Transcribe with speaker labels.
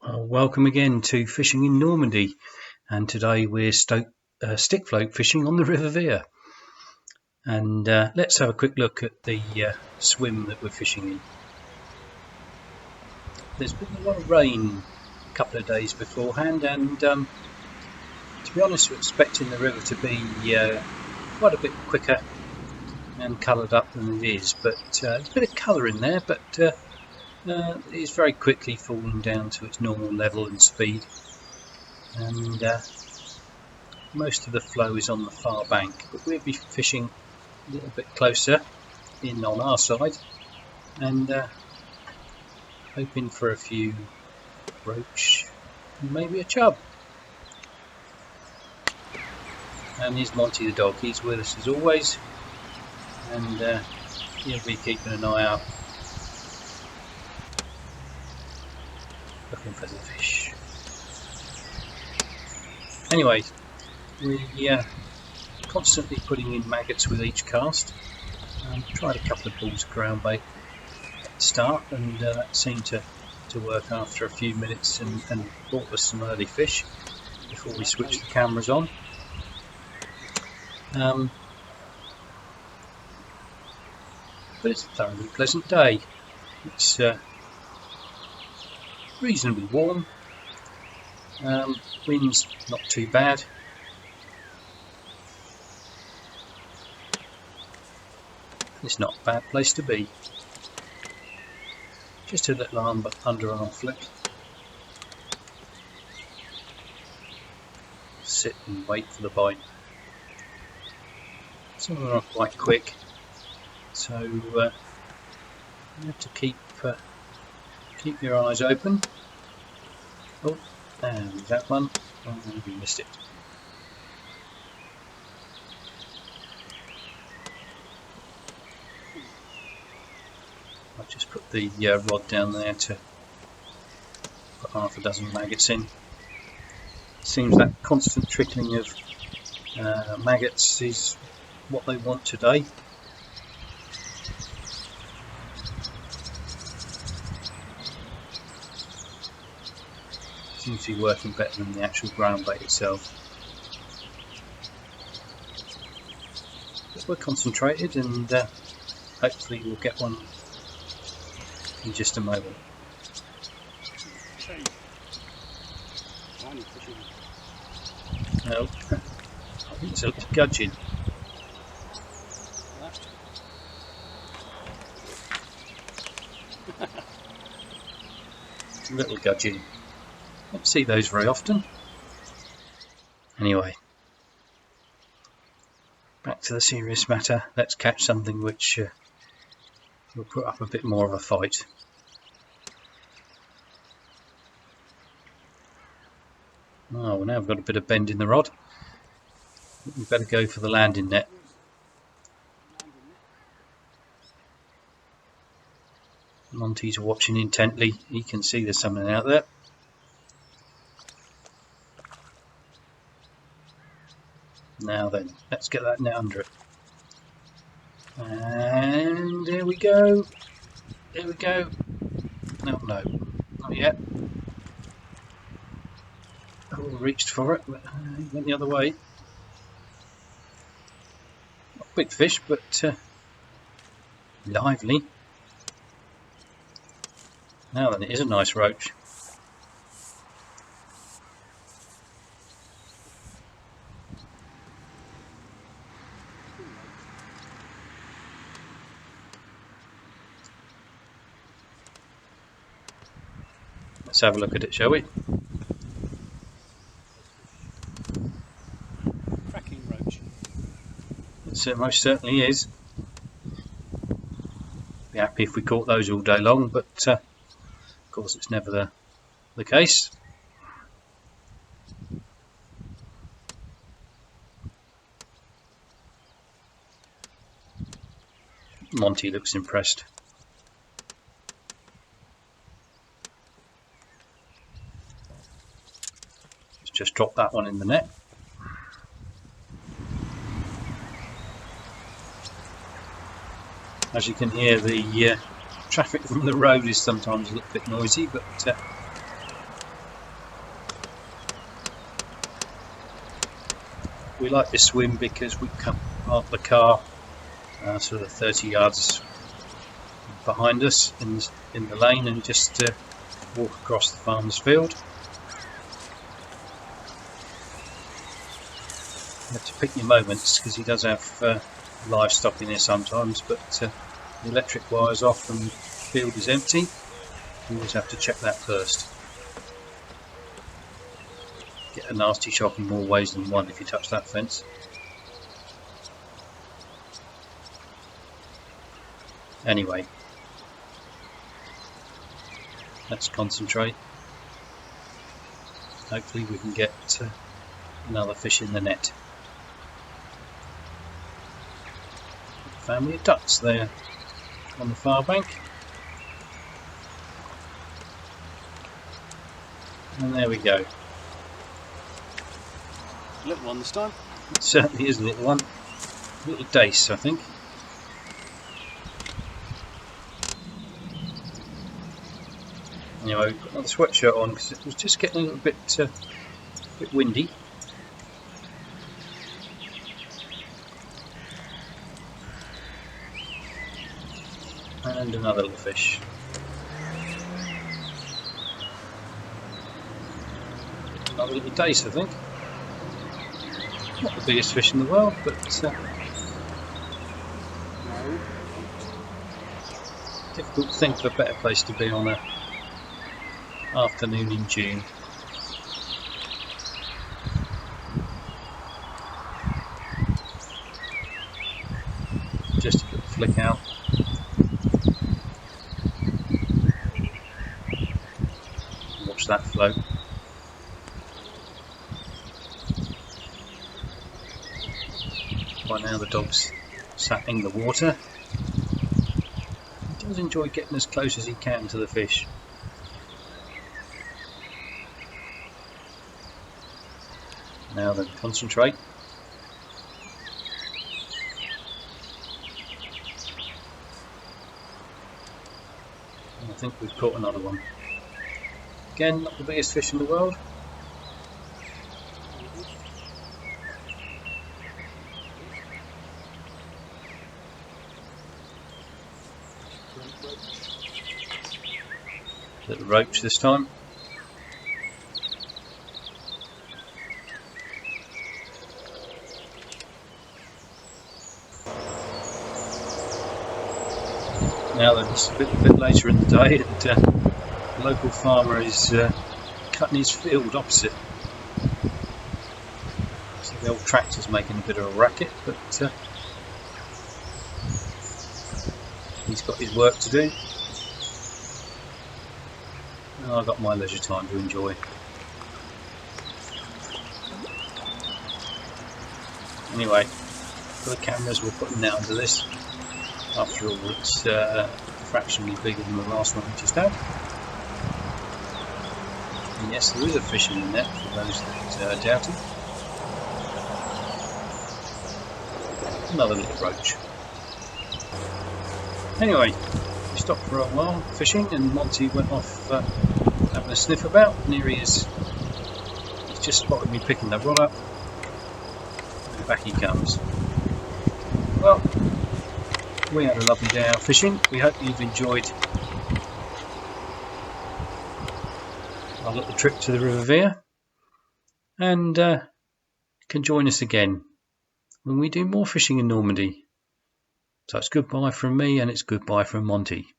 Speaker 1: Welcome again to Fishing in Normandy, and today we're stick float fishing on the River Vire. And let's have a quick look at the swim that we're fishing in. There's been a lot of rain a couple of days beforehand, and to be honest, we're expecting the river to be quite a bit quicker and coloured up than it is, but there's a bit of colour in there, but it's very quickly falling down to its normal level and speed, and most of the flow is on the far bank, but we'll be fishing a little bit closer in on our side and hoping for a few roach and maybe a chub. And here's Monty the dog, he's with us as always, and he'll be keeping an eye out, looking for the fish. Anyway, we constantly putting in maggots with each cast. Tried a couple of balls of ground bait at the start, and that seemed to work after a few minutes and brought us some early fish before we switched the cameras on. But it's a thoroughly pleasant day. It's reasonably warm, wind's not too bad. It's not a bad place to be. Just a little underarm flick. Sit and wait for the bite. Some of them are quite quick, so you have to keep your eyes open. Oh, and that one. Oh, we missed it. I've just put the rod down there to put half a dozen maggots in. Seems that constant trickling of maggots is what they want today. Seems to be working better than the actual ground bait itself. But we're concentrated, and hopefully we'll get one in just a moment. No, I think it's a little gudgeon. Little gudgeon. Don't see those very often. Anyway, back to the serious matter. Let's catch something which will put up a bit more of a fight. Oh, well, now we've got a bit of bend in the rod. We better go for the landing net. Monty's watching intently. He can see there's something out there. Now then, let's get that net under it. And there we go. There we go. No, not yet. Oh, reached for it, but he went the other way. Not a big fish, but lively. Now then, it is a nice roach. Let's have a look at it, shall we?
Speaker 2: Cracking roach.
Speaker 1: It most certainly is. Be happy if we caught those all day long, but of course it's never the case. Monty looks impressed. Just drop that one in the net. As you can hear, the traffic from the road is sometimes a little bit noisy, but we like this swim because we can park the car sort of 30 yards behind us in the lane and just walk across the farmer's field. You have to pick your moments because he does have livestock in here sometimes, but the electric wire's off and the field is empty. You always have to check that first. Get a nasty shock in more ways than one if you touch that fence. Anyway, let's concentrate. Hopefully we can get another fish in the net. Family of ducks there on the far bank. And there we go.
Speaker 2: Little one this time.
Speaker 1: It certainly is a little one. Little dace, I think. Anyway, we've got another sweatshirt on because it was just getting a little bit windy. And another little fish. Another little dace, I think. Not the biggest fish in the world, but difficult to think of a better place to be on a afternoon in June. Just a little flick out. Watch that float. By now the dog's sat in the water. He does enjoy getting as close as he can to the fish. Now then, concentrate. And I think we've caught another one. Again, not the biggest fish in the world. Little roach this time. Now then, it's a bit later in the day, and the local farmer is cutting his field opposite. So the old tractor's making a bit of a racket, but he's got his work to do. And I've got my leisure time to enjoy. Anyway, for the cameras, we'll put them now into this. After all, it's fractionally bigger than the last one we just had. And yes, there is a fish in the net for those that doubt it. Another little roach. Anyway, we stopped for a while fishing, and Monty went off having a sniff about, and here he is. He's just spotted me picking the rod up, and back he comes. Well, we had a lovely day out fishing. We hope you've enjoyed our little trip to the River Vire, and can join us again when we do more fishing in Normandy. So it's goodbye from me, and it's goodbye from Monty.